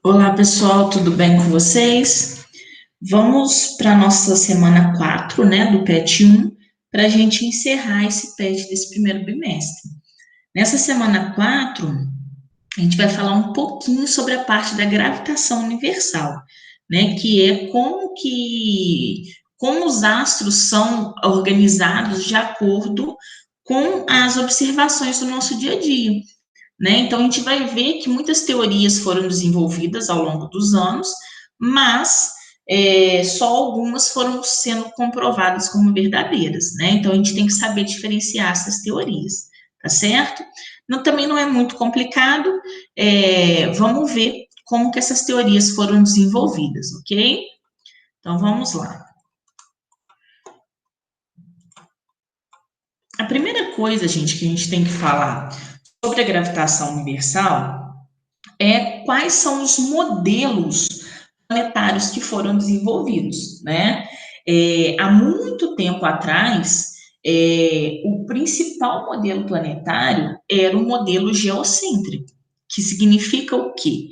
Olá, pessoal, tudo bem com vocês? Vamos para a nossa semana 4, né, do PET 1, para a gente encerrar esse PET desse primeiro bimestre. Nessa semana 4, a gente vai falar um pouquinho sobre a parte da gravitação universal, né, que é como os astros são organizados de acordo com as observações do nosso dia a dia, né? Então, a gente vai ver que muitas teorias foram desenvolvidas ao longo dos anos, mas só algumas foram sendo comprovadas como verdadeiras, né? Então, a gente tem que saber diferenciar essas teorias, tá certo? Não, também não é muito complicado, vamos ver como que essas teorias foram desenvolvidas, ok? Então, vamos lá. A primeira coisa, gente, que a gente tem que falar sobre a gravitação universal é quais são os modelos planetários que foram desenvolvidos, né? Há muito tempo atrás, o principal modelo planetário era o modelo geocêntrico, que significa o quê?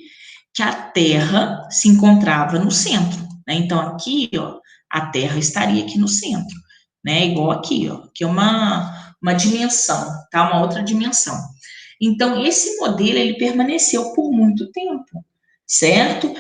Que a Terra se encontrava no centro, né? Então, aqui, ó, a Terra estaria aqui no centro, né? Igual aqui, ó, que é uma dimensão, tá? Uma outra dimensão. Então, esse modelo, ele permaneceu por muito tempo, certo?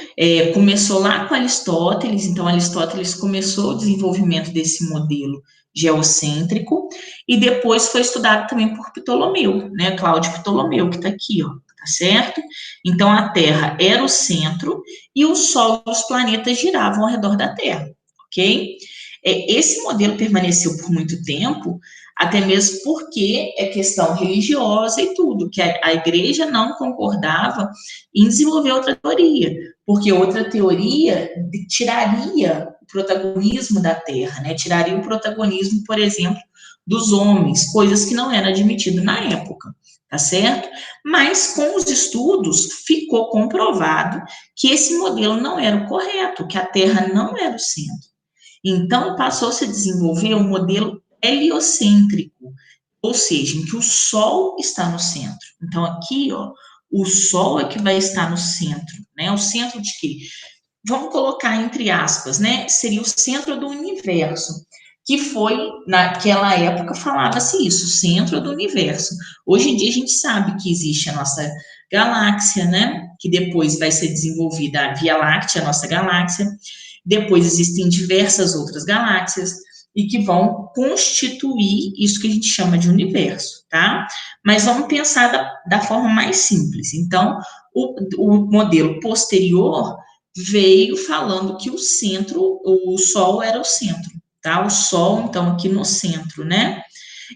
Começou lá com Aristóteles, então Aristóteles começou o desenvolvimento desse modelo geocêntrico, e depois foi estudado também por Ptolomeu, né? Cláudio Ptolomeu, que está aqui, ó, tá certo? Então, a Terra era o centro, e o Sol e os planetas giravam ao redor da Terra, ok? Esse modelo permaneceu por muito tempo, até mesmo porque é questão religiosa e tudo, que a igreja não concordava em desenvolver outra teoria, porque outra teoria tiraria o protagonismo da Terra, né? Tiraria o protagonismo, por exemplo, dos homens, coisas que não eram admitidas na época, tá certo? Mas com os estudos ficou comprovado que esse modelo não era o correto, que a Terra não era o centro. Então, passou-se a desenvolver um modelo heliocêntrico, ou seja, em que o Sol está no centro. Então, aqui, ó, o Sol é que vai estar no centro, né? O centro de quê? Vamos colocar entre aspas, né? Seria o centro do universo, que foi, naquela época, falava-se isso, centro do universo. Hoje em dia, a gente sabe que existe a nossa galáxia, né? Que depois vai ser desenvolvida a Via Láctea, a nossa galáxia. Depois existem diversas outras galáxias e que vão constituir isso que a gente chama de universo, tá? Mas vamos pensar da forma mais simples. Então, o modelo posterior veio falando que o centro, o Sol era o centro, tá? O Sol, então, aqui no centro, né?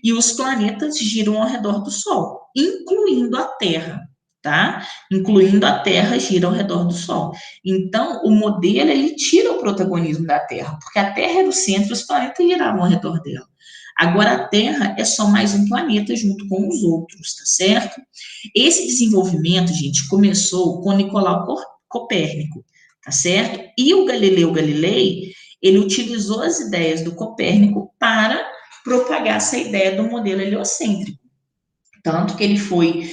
E os planetas giram ao redor do Sol, incluindo a Terra, tá? Incluindo a Terra gira ao redor do Sol. Então, o modelo, ele tira o protagonismo da Terra, porque a Terra era o centro, os planetas giravam ao redor dela. Agora, a Terra é só mais um planeta junto com os outros, tá certo? Esse desenvolvimento, gente, começou com Nicolau Copérnico, tá certo? E o Galileu Galilei, ele utilizou as ideias do Copérnico para propagar essa ideia do modelo heliocêntrico. Tanto que ele foi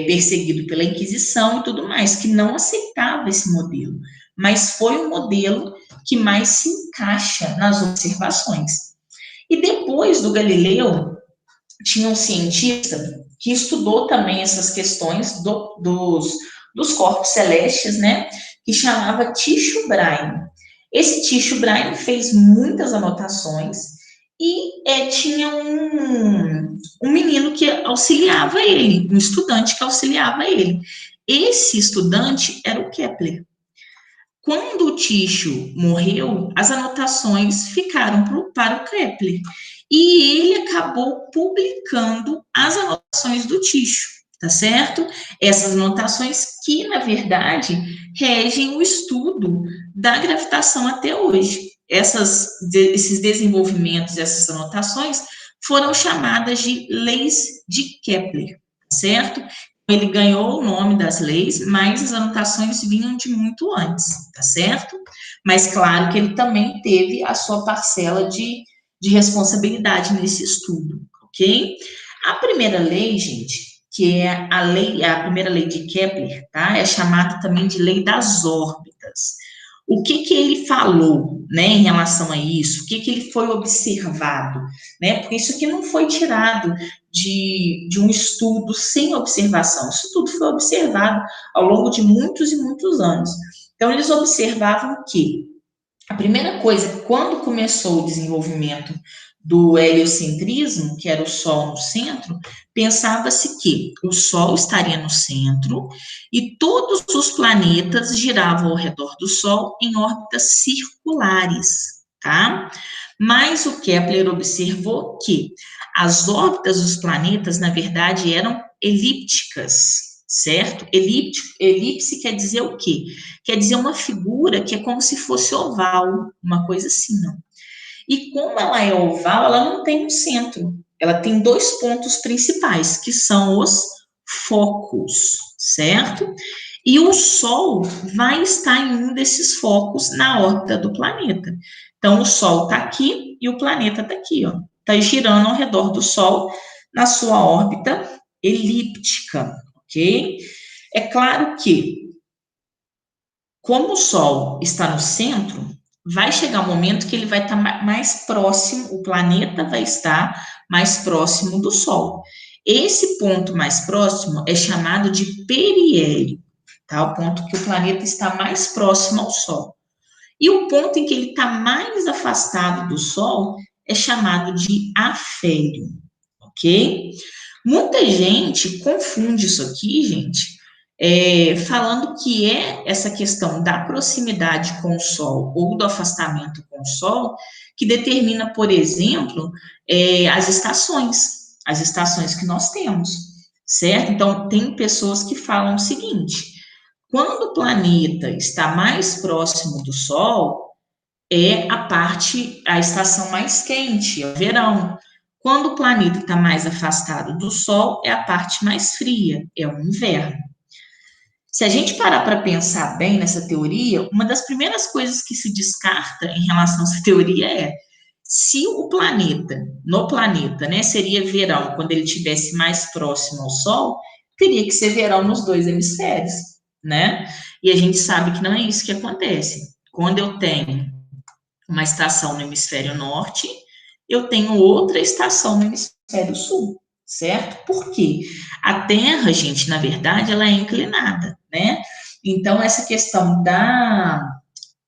perseguido pela Inquisição e tudo mais, que não aceitava esse modelo. Mas foi um modelo que mais se encaixa nas observações. E depois do Galileu, tinha um cientista que estudou também essas questões dos corpos celestes, né? Que chamava Tycho Brahe. Esse Tycho Brahe fez muitas anotações e tinha um menino que auxiliava ele, um estudante que auxiliava ele. Esse estudante era o Kepler. Quando o Tycho morreu, as anotações ficaram para o Kepler. E ele acabou publicando as anotações do Tycho, tá certo? Essas anotações que, na verdade, regem o estudo da gravitação até hoje. Esses desenvolvimentos, essas anotações, foram chamadas de leis de Kepler, certo? Ele ganhou o nome das leis, mas as anotações vinham de muito antes, tá certo? Mas claro que ele também teve a sua parcela de responsabilidade nesse estudo, ok? A primeira lei, gente, que é a primeira lei de Kepler, tá? É chamada também de lei das órbitas. O que que ele falou, né, em relação a isso? O que que ele foi observado, né? Porque isso aqui não foi tirado de um estudo sem observação. Isso tudo foi observado ao longo de muitos e muitos anos. Então, eles observavam que a primeira coisa, quando começou o desenvolvimento do heliocentrismo, que era o Sol no centro, pensava-se que o Sol estaria no centro e todos os planetas giravam ao redor do Sol em órbitas circulares, tá? Mas o Kepler observou que as órbitas dos planetas, na verdade, eram elípticas, certo? Elipse quer dizer o quê? Quer dizer uma figura que é como se fosse oval, uma coisa assim, não. E como ela é oval, ela não tem um centro. Ela tem dois pontos principais, que são os focos, certo? E o Sol vai estar em um desses focos na órbita do planeta. Então, o Sol está aqui e o planeta está aqui, ó. Está girando ao redor do Sol na sua órbita elíptica, ok? É claro que, como o Sol está no centro, vai chegar um momento que ele vai estar mais próximo, o planeta vai estar mais próximo do Sol. Esse ponto mais próximo é chamado de periélio, tá? O ponto que o planeta está mais próximo ao Sol. E o ponto em que ele está mais afastado do Sol é chamado de afélio, ok? Muita gente confunde isso aqui, gente, falando que é essa questão da proximidade com o Sol ou do afastamento com o Sol que determina, por exemplo, as estações que nós temos, certo? Então, tem pessoas que falam o seguinte: quando o planeta está mais próximo do Sol, é a estação mais quente, é o verão. Quando o planeta está mais afastado do Sol, é a parte mais fria, é o inverno. Se a gente parar para pensar bem nessa teoria, uma das primeiras coisas que se descarta em relação a essa teoria é se o planeta, no planeta, né, seria verão quando ele estivesse mais próximo ao Sol, teria que ser verão nos dois hemisférios, né? E a gente sabe que não é isso que acontece. Quando eu tenho uma estação no hemisfério norte, eu tenho outra estação no hemisfério sul, certo? Por quê? A Terra, gente, na verdade, ela é inclinada, né? Então, essa questão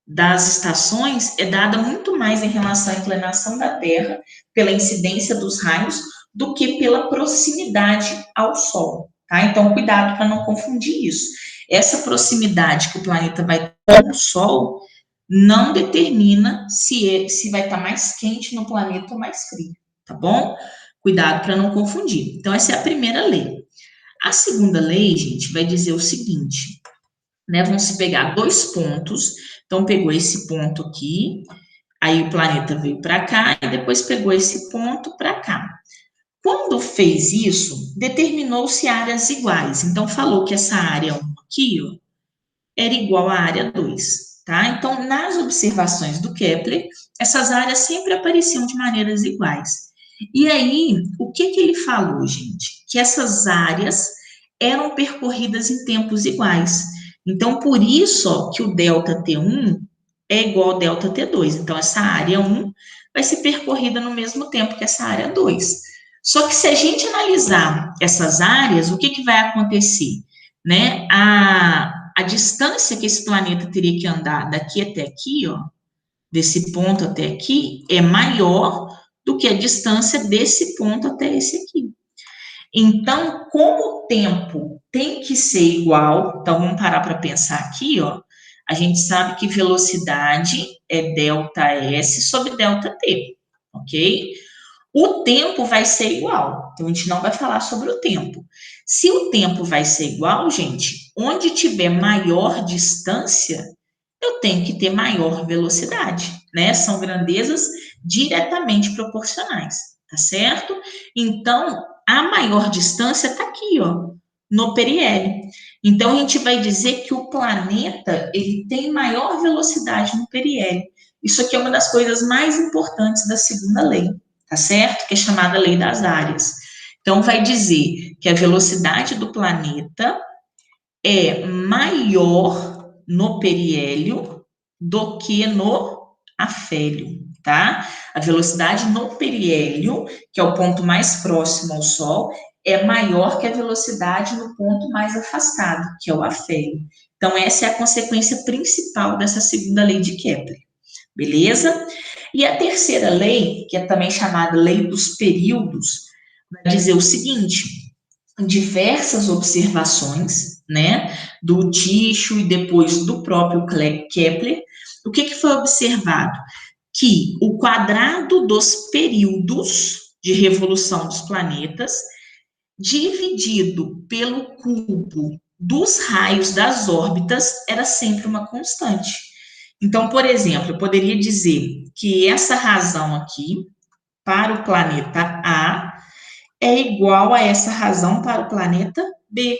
das estações é dada muito mais em relação à inclinação da Terra, pela incidência dos raios, do que pela proximidade ao Sol, tá? Então, cuidado para não confundir isso. Essa proximidade que o planeta vai ter com o Sol não determina se vai estar mais quente no planeta ou mais frio, tá bom? Cuidado para não confundir. Então, essa é a primeira lei. A segunda lei, gente, vai dizer o seguinte, né? Vão se pegar dois pontos. Então, pegou esse ponto aqui, aí o planeta veio para cá e depois pegou esse ponto para cá. Quando fez isso, determinou-se áreas iguais. Então, falou que essa área 1 aqui, ó, era igual à área 2, tá? Então, nas observações do Kepler, essas áreas sempre apareciam de maneiras iguais. E aí, o que que ele falou, gente? Que essas áreas eram percorridas em tempos iguais. Então, por isso, ó, que o delta T1 é igual ao delta T2. Então, essa área 1 vai ser percorrida no mesmo tempo que essa área 2. Só que se a gente analisar essas áreas, o que que vai acontecer? Né? A distância que esse planeta teria que andar daqui até aqui, ó, desse ponto até aqui, é maior do que a distância desse ponto até esse aqui. Então, como o tempo tem que ser igual, então vamos parar para pensar aqui, ó. A gente sabe que velocidade é delta S sobre delta T, ok? O tempo vai ser igual, então a gente não vai falar sobre o tempo. Se o tempo vai ser igual, gente, onde tiver maior distância, eu tenho que ter maior velocidade, né? São grandezas diretamente proporcionais, tá certo? Então, a maior distância está aqui, ó, no periélio. Então, a gente vai dizer que o planeta, ele tem maior velocidade no periélio. Isso aqui é uma das coisas mais importantes da segunda lei, tá certo? Que é chamada lei das áreas. Então, vai dizer que a velocidade do planeta é maior no periélio do que no afélio, tá? A velocidade no periélio, que é o ponto mais próximo ao Sol, é maior que a velocidade no ponto mais afastado, que é o afélio. Então, essa é a consequência principal dessa segunda lei de Kepler, beleza? E a terceira lei, que é também chamada lei dos períodos, vai dizer o seguinte: em diversas observações, né, do Tycho e depois do próprio Kepler, o que foi observado? Que o quadrado dos períodos de revolução dos planetas, dividido pelo cubo dos raios das órbitas, era sempre uma constante. Então, por exemplo, eu poderia dizer que essa razão aqui, para o planeta A, é igual a essa razão para o planeta B,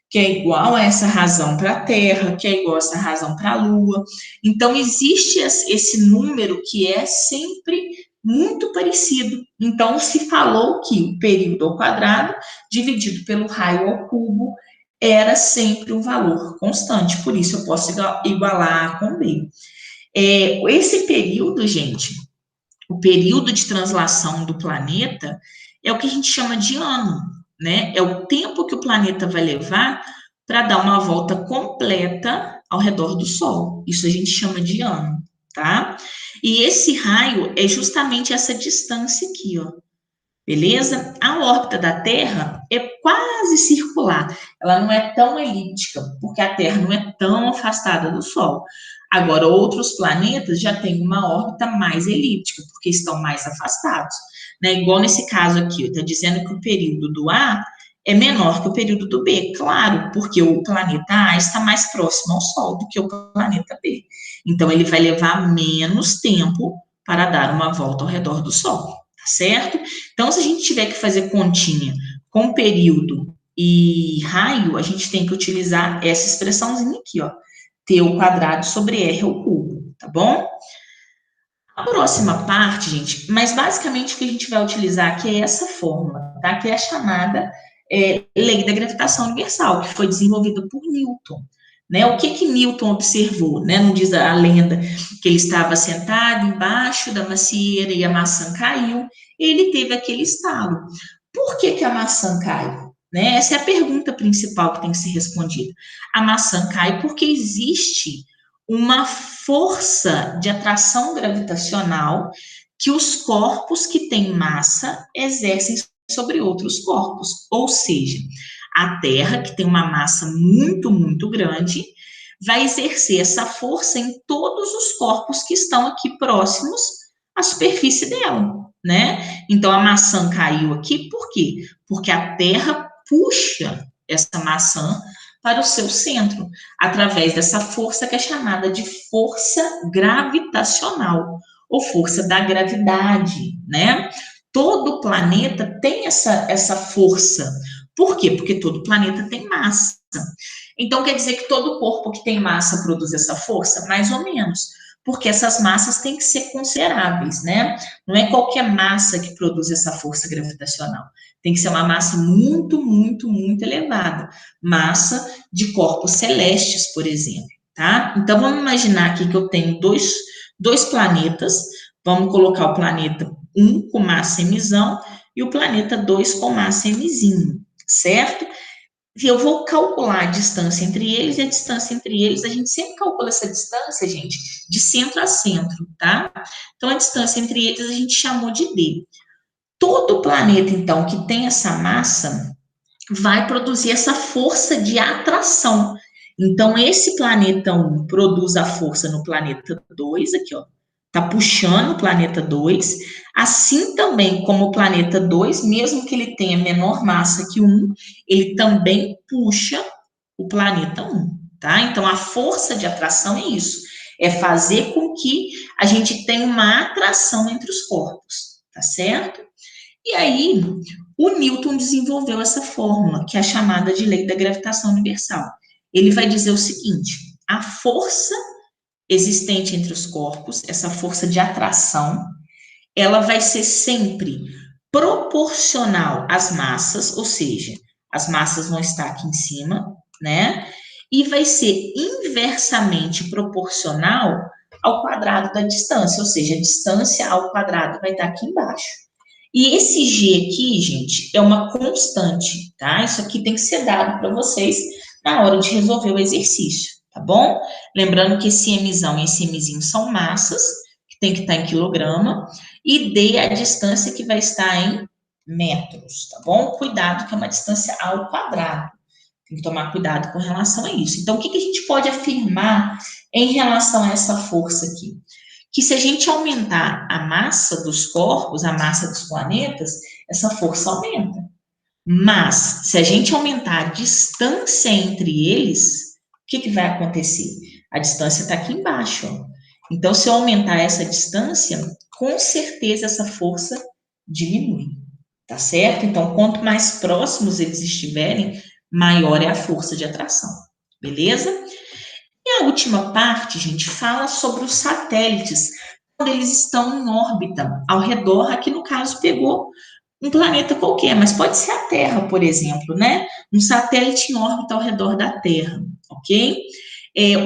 que é igual a essa razão para a Terra, que é igual a essa razão para a Lua. Então, existe esse número que é sempre muito parecido. Então, se falou que o período ao quadrado, dividido pelo raio ao cubo, era sempre um valor constante. Por isso, eu posso igualar A com B. Esse período, gente, o período de translação do planeta é o que a gente chama de ano, né? É o tempo que o planeta vai levar para dar uma volta completa ao redor do Sol. Isso a gente chama de ano, tá? E esse raio é justamente essa distância aqui, ó. Beleza? A órbita da Terra é quase circular. Ela não é tão elíptica, porque a Terra não é tão afastada do Sol. Agora, outros planetas já têm uma órbita mais elíptica, porque estão mais afastados. Né? Igual nesse caso aqui, está dizendo que o período do A é menor que o período do B. Claro, porque o planeta A está mais próximo ao Sol do que o planeta B. Então, ele vai levar menos tempo para dar uma volta ao redor do Sol, tá certo? Então, se a gente tiver que fazer continha com período e raio, a gente tem que utilizar essa expressãozinha aqui, ó. T ao quadrado sobre R ao cubo, tá bom? A próxima parte, gente, mas basicamente o que a gente vai utilizar aqui é essa fórmula, tá? Que é a chamada lei da gravitação universal, que foi desenvolvida por Newton. Né? O que Newton observou? Né? Não diz a lenda que ele estava sentado embaixo da macieira e a maçã caiu, ele teve aquele estalo. Por que a maçã cai? Né? Essa é a pergunta principal que tem que ser respondida. A maçã cai porque existe uma força de atração gravitacional que os corpos que têm massa exercem sobre outros corpos. Ou seja, a Terra, que tem uma massa muito, muito grande, vai exercer essa força em todos os corpos que estão aqui próximos à superfície dela, né? Então, a maçã caiu aqui, por quê? Porque a Terra puxa essa maçã para o seu centro, através dessa força que é chamada de força gravitacional, ou força da gravidade, né? Todo planeta tem essa força. Por quê? Porque todo planeta tem massa. Então, quer dizer que todo corpo que tem massa produz essa força? Mais ou menos. Porque essas massas têm que ser consideráveis, né? Não é qualquer massa que produz essa força gravitacional. Tem que ser uma massa muito, muito, muito elevada. Massa de corpos celestes, por exemplo, tá? Então, vamos imaginar aqui que eu tenho dois planetas. Vamos colocar o planeta 1 com massa mzão e o planeta 2 com massa mzinho, certo? E eu vou calcular a distância entre eles, e a distância entre eles, a gente sempre calcula essa distância, gente, de centro a centro, tá? Então, a distância entre eles a gente chamou de D. Todo planeta, então, que tem essa massa, vai produzir essa força de atração. Então, esse planeta 1 produz a força no planeta 2, aqui, ó, tá puxando o planeta 2, assim também como o planeta 2, mesmo que ele tenha menor massa que o 1, ele também puxa o planeta 1, tá? Então, a força de atração é isso, é fazer com que a gente tenha uma atração entre os corpos, tá certo? E aí, o Newton desenvolveu essa fórmula, que é a chamada de lei da gravitação universal. Ele vai dizer o seguinte: a força existente entre os corpos, essa força de atração, ela vai ser sempre proporcional às massas, ou seja, as massas vão estar aqui em cima, né? E vai ser inversamente proporcional ao quadrado da distância, ou seja, a distância ao quadrado vai estar aqui embaixo. E esse G aqui, gente, é uma constante, tá? Isso aqui tem que ser dado para vocês na hora de resolver o exercício, tá bom? Lembrando que esse Mzão e esse Mzinho são massas, que tem que estar em quilograma, e D é a distância que vai estar em metros, tá bom? Cuidado que é uma distância ao quadrado. Tem que tomar cuidado com relação a isso. Então, o que a gente pode afirmar em relação a essa força aqui? Que se a gente aumentar a massa dos corpos, a massa dos planetas, essa força aumenta. Mas, se a gente aumentar a distância entre eles, o que vai acontecer? A distância está aqui embaixo, ó. Então, se eu aumentar essa distância, com certeza essa força diminui, tá certo? Então, quanto mais próximos eles estiverem, maior é a força de atração, beleza? E a última parte, gente, fala sobre os satélites, quando eles estão em órbita ao redor, aqui no caso pegou um planeta qualquer, mas pode ser a Terra, por exemplo, né? Um satélite em órbita ao redor da Terra, ok?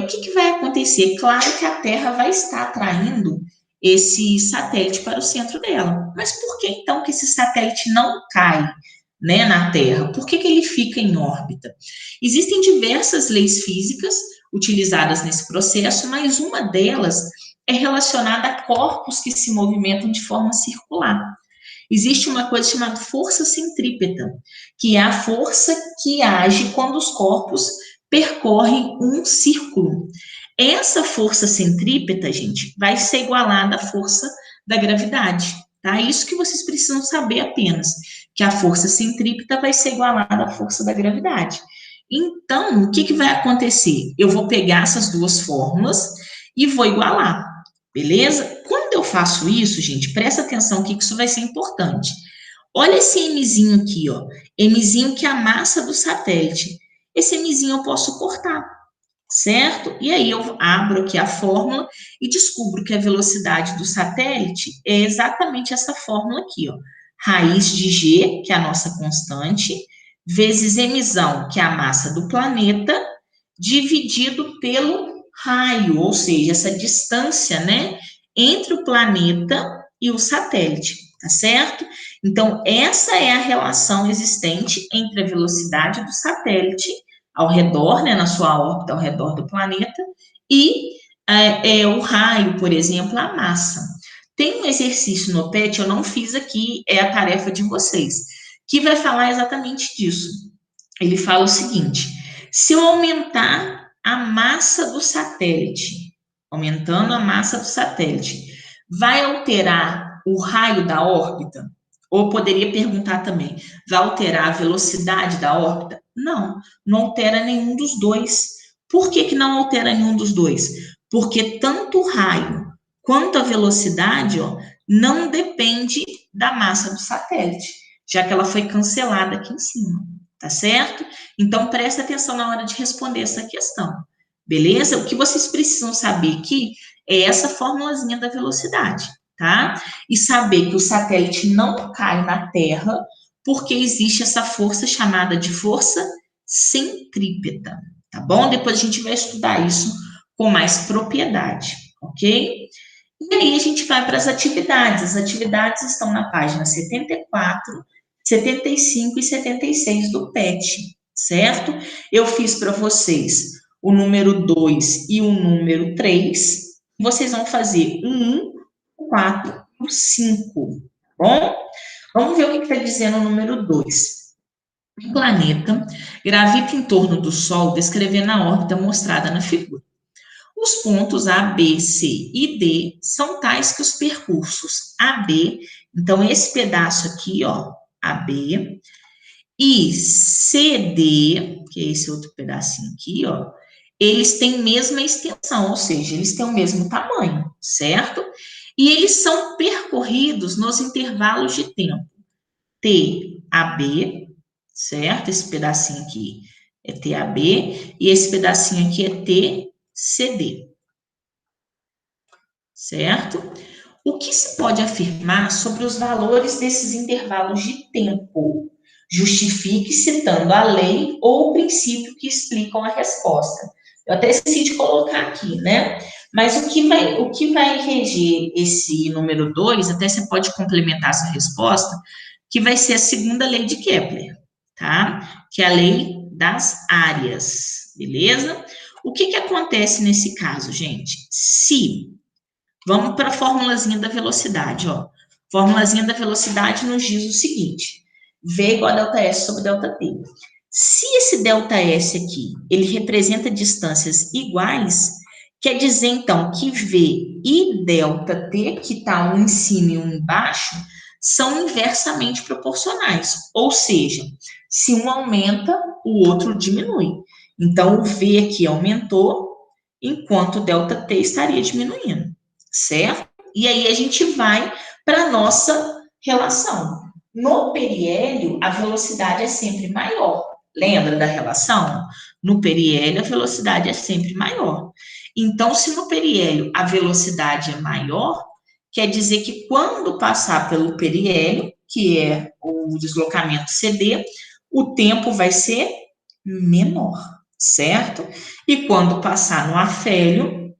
O que vai acontecer? Claro que a Terra vai estar atraindo esse satélite para o centro dela. Mas por que então que esse satélite não cai, né, na Terra? Por que ele fica em órbita? Existem diversas leis físicas utilizadas nesse processo, mas uma delas é relacionada a corpos que se movimentam de forma circular. Existe uma coisa chamada força centrípeta, que é a força que age quando os corpos percorrem um círculo. Essa força centrípeta, gente, vai ser igualada à força da gravidade, tá? Isso que vocês precisam saber apenas, que a força centrípeta vai ser igualada à força da gravidade. Então, o que vai acontecer? Eu vou pegar essas duas fórmulas e vou igualar, beleza? Quando eu faço isso, gente, presta atenção que isso vai ser importante. Olha esse Mzinho aqui, ó. Mzinho que é a massa do satélite. Esse Mzinho eu posso cortar, certo? E aí eu abro aqui a fórmula e descubro que a velocidade do satélite é exatamente essa fórmula aqui, ó. Raiz de G, que é a nossa constante, vezes Mzão, que é a massa do planeta, dividido pelo raio, ou seja, essa distância, né, entre o planeta e o satélite, tá certo? Então, essa é a relação existente entre a velocidade do satélite ao redor, né, na sua órbita ao redor do planeta, e o raio, por exemplo, a massa. Tem um exercício no PET, eu não fiz aqui, é a tarefa de vocês, que vai falar exatamente disso. Ele fala o seguinte: se eu aumentar a massa do satélite, aumentando a massa do satélite, vai alterar o raio da órbita? Ou poderia perguntar também, vai alterar a velocidade da órbita? Não, não altera nenhum dos dois. Por que não altera nenhum dos dois? Porque tanto o raio quanto a velocidade, ó, não depende da massa do satélite, já que ela foi cancelada aqui em cima, tá certo? Então, presta atenção na hora de responder essa questão, beleza? O que vocês precisam saber aqui é essa formulazinha da velocidade, tá? E saber que o satélite não cai na Terra porque existe essa força chamada de força centrípeta, tá bom? Depois a gente vai estudar isso com mais propriedade, ok? E aí a gente vai para as atividades. As atividades estão na página 74, 75 e 76 do PET, certo? Eu fiz para vocês o número 2 e o número 3. Vocês vão fazer o 1, o 4 e o 5, tá bom? Vamos ver o que está dizendo o número 2. Um planeta gravita em torno do Sol, descrevendo a órbita mostrada na figura. Os pontos A, B, C e D são tais que os percursos AB, então esse pedaço aqui, ó, AB, e CD, que é esse outro pedacinho aqui, ó, eles têm mesma extensão, ou seja, eles têm o mesmo tamanho, certo? E eles são percorridos nos intervalos de tempo TAB, certo? Esse pedacinho aqui é TAB e esse pedacinho aqui é TCD, certo? O que se pode afirmar sobre os valores desses intervalos de tempo? Justifique citando a lei ou o princípio que explicam a resposta. Eu até esqueci de colocar aqui, né? Mas o que vai reger esse número 2, até você pode complementar essa resposta, que vai ser a segunda lei de Kepler, tá? Que é a lei das áreas, beleza? O que que acontece nesse caso, gente? Se, vamos para a formulazinha da velocidade, ó. Formulazinha da velocidade nos diz o seguinte: V igual a delta S sobre delta T. Se esse delta S aqui, ele representa distâncias iguais, quer dizer, então, que V e delta T, que está um em cima e um embaixo, são inversamente proporcionais. Ou seja, se um aumenta, o outro diminui. Então, o V aqui aumentou, enquanto o delta T estaria diminuindo, certo? E aí a gente vai para a nossa relação. No periélio, a velocidade é sempre maior. Lembra da relação? No periélio, a velocidade é sempre maior. Então, se no periélio a velocidade é maior, quer dizer que quando passar pelo periélio, que é o deslocamento CD, o tempo vai ser menor, certo? E quando passar no afélio,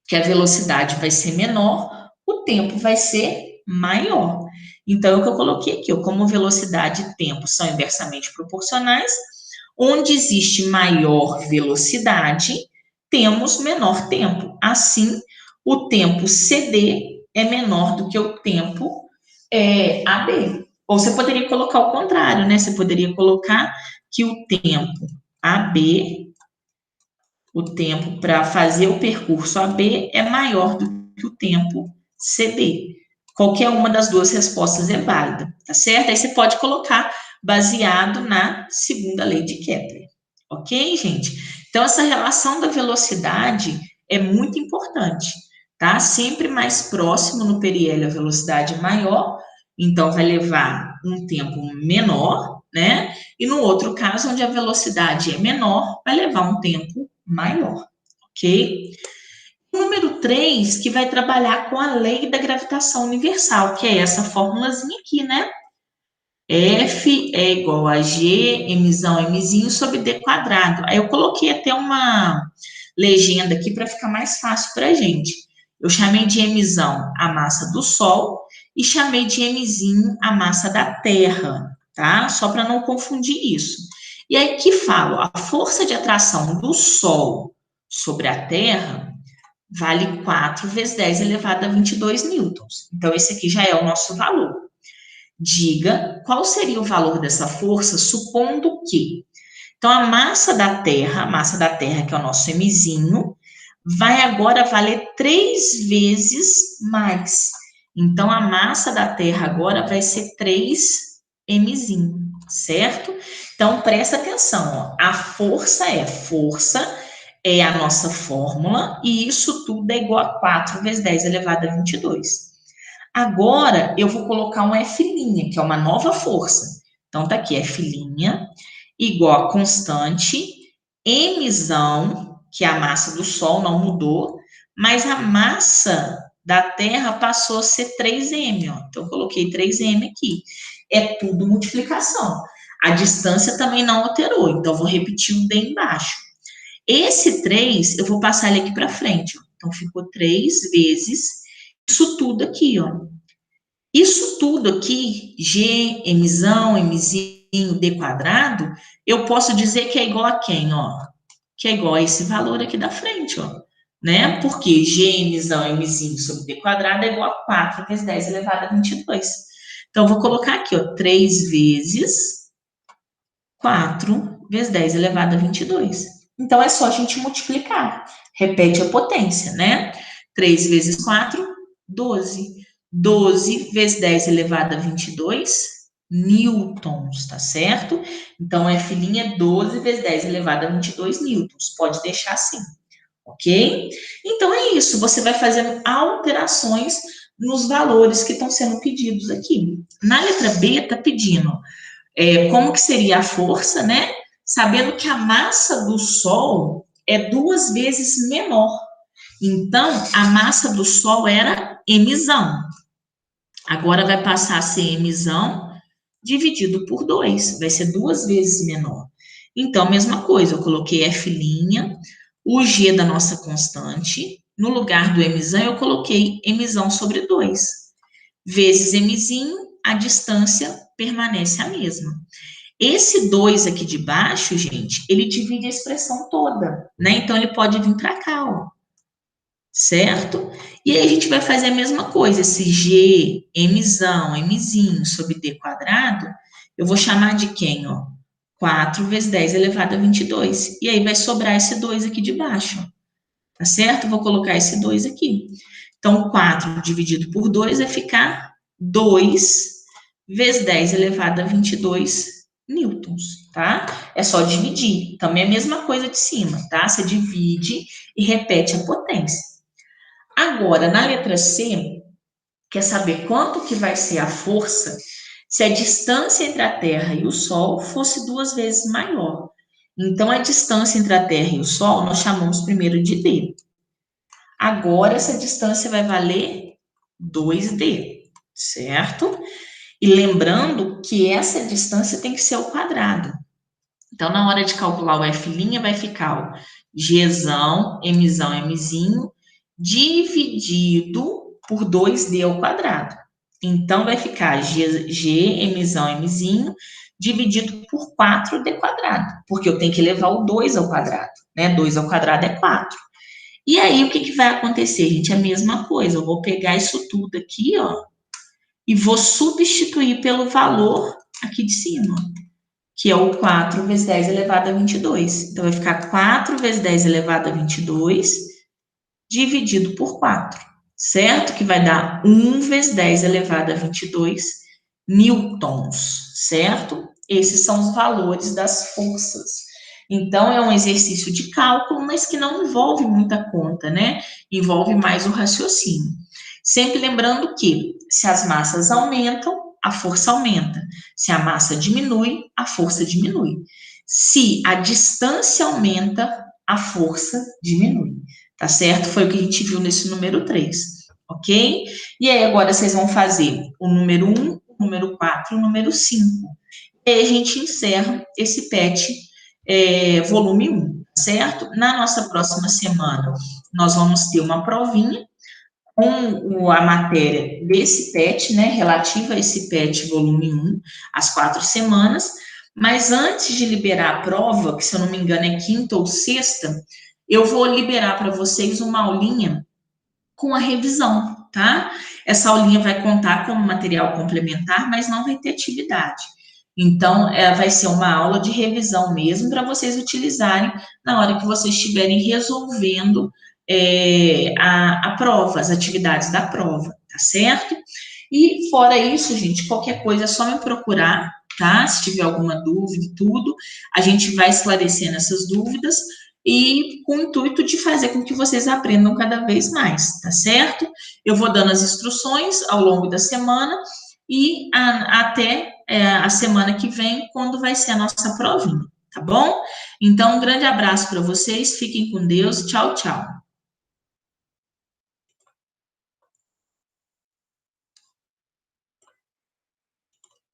que a velocidade vai ser menor, o tempo vai ser maior. Então, é o que eu coloquei aqui, como velocidade e tempo são inversamente proporcionais, onde existe maior velocidade, temos menor tempo. Assim, o tempo CD é menor do que o tempo AB. Ou você poderia colocar o contrário, né? Você poderia colocar que o tempo AB, o tempo para fazer o percurso AB é maior do que o tempo CD. Qualquer uma das duas respostas é válida, tá certo? Aí você pode colocar baseado na segunda lei de Kepler. Ok, gente? Então, essa relação da velocidade é muito importante, tá? Sempre mais próximo no periélio a velocidade maior, então vai levar um tempo menor, né? E no outro caso, onde a velocidade é menor, vai levar um tempo maior, ok? Número 3, que vai trabalhar com a lei da gravitação universal, que é essa formulazinha aqui, né? F é igual a G, Mzão, Mzinho, sobre D quadrado. Aí eu coloquei até uma legenda aqui para ficar mais fácil para a gente. Eu chamei de Mzão a massa do Sol e chamei de Mzinho a massa da Terra, tá? Só para não confundir isso. E aí que falo, a força de atração do Sol sobre a Terra vale 4 vezes 10 elevado a 22 newtons. Então, esse aqui já é o nosso valor. Diga qual seria o valor dessa força, supondo que. Então, a massa da Terra, que é o nosso Mzinho, vai agora valer 3 vezes mais. Então, a massa da Terra agora vai ser 3 Mzinho, certo? Então, presta atenção, ó. A força é a nossa fórmula, e isso tudo é igual a 4 vezes 10 elevado a 22. Agora, eu vou colocar um F', que é uma nova força. Então, tá aqui, F' igual a constante, Mzão, que é a massa do Sol, não mudou, mas a massa da Terra passou a ser 3m, ó. Então, eu coloquei 3m aqui. É tudo multiplicação. A distância também não alterou, então, eu vou repetir o D embaixo. Esse 3, eu vou passar ele aqui para frente, ó. Então, ficou 3 vezes isso tudo aqui, ó. Isso tudo aqui, G, Mzão, Mzinho, D quadrado, eu posso dizer que é igual a quem, ó? Que é igual a esse valor aqui da frente, ó. Né? Porque G, Mzão, Mzinho sobre D quadrado é igual a 4 vezes 10 elevado a 22. Então, eu vou colocar aqui, ó, 3 vezes 4 vezes 10 elevado a 22. Então, é só a gente multiplicar. Repete a potência, né? 3 vezes 4, 12. 12 vezes 10 elevado a 22 newtons, tá certo? Então, F' é 12 vezes 10 elevado a 22 newtons. Pode deixar assim, ok? Então, é isso. Você vai fazendo alterações nos valores que estão sendo pedidos aqui. Na letra B, está pedindo como que seria a força, né? Sabendo que a massa do Sol é 2 vezes menor. Então, a massa do Sol era Mzão. Agora vai passar a ser Mzão dividido por 2, vai ser 2 vezes menor. Então, mesma coisa, eu coloquei F', o G da nossa constante, no lugar do Mzão, eu coloquei Mzão sobre 2. Vezes Mzinho, a distância permanece a mesma. Esse 2 aqui de baixo, gente, ele divide a expressão toda, né? Então, ele pode vir para cá, ó. Certo? E aí, a gente vai fazer a mesma coisa. Esse G, Mzão, Mzinho sobre D quadrado, eu vou chamar de quem, ó? 4 vezes 10 elevado a 22. E aí, vai sobrar esse 2 aqui de baixo, tá certo? Vou colocar esse 2 aqui. Então, 4 dividido por 2 vai ficar 2 vezes 10 elevado a 22 newtons, tá? É só dividir. Também é a mesma coisa de cima, tá? Você divide e repete a potência. Agora, na letra C, quer saber quanto que vai ser a força se a distância entre a Terra e o Sol fosse 2 vezes maior. Então, a distância entre a Terra e o Sol, nós chamamos primeiro de D. Agora, essa distância vai valer 2D, certo? E lembrando que essa distância tem que ser ao quadrado. Então, na hora de calcular o F' vai ficar o Gzão, Mzão, Mzinho, dividido por 2D ao quadrado. Então, vai ficar G, Mzão, Mzinho, dividido por 4D quadrado, porque eu tenho que levar o 2 ao quadrado, né? 2 ao quadrado é 4. E aí, o que vai acontecer, gente? A mesma coisa, eu vou pegar isso tudo aqui, ó, e vou substituir pelo valor aqui de cima, que é o 4 vezes 10 elevado a 22. Então, vai ficar 4 vezes 10 elevado a 22, dividido por 4, certo? Que vai dar 1 vezes 10 elevado a 22 newtons, certo? Esses são os valores das forças. Então, é um exercício de cálculo, mas que não envolve muita conta, né? Envolve mais o raciocínio. Sempre lembrando que, se as massas aumentam, a força aumenta. Se a massa diminui, a força diminui. Se a distância aumenta, a força diminui. Tá certo? Foi o que a gente viu nesse número 3, ok? E aí, agora vocês vão fazer o número 1, o número 4 e o número 5. E aí, a gente encerra esse PET volume 1, certo? Na nossa próxima semana, nós vamos ter uma provinha com a matéria desse PET, né, relativa a esse PET volume 1, às 4 semanas, mas antes de liberar a prova, que se eu não me engano é quinta ou sexta, eu vou liberar para vocês uma aulinha com a revisão, tá? Essa aulinha vai contar como material complementar, mas não vai ter atividade. Então, vai ser uma aula de revisão mesmo, para vocês utilizarem na hora que vocês estiverem resolvendo a prova, as atividades da prova, tá certo? E fora isso, gente, qualquer coisa é só me procurar, tá? Se tiver alguma dúvida e tudo, a gente vai esclarecendo essas dúvidas e com o intuito de fazer com que vocês aprendam cada vez mais, tá certo? Eu vou dando as instruções ao longo da semana e até a semana que vem, quando vai ser a nossa provinha, tá bom? Então, um grande abraço para vocês, fiquem com Deus, tchau, tchau.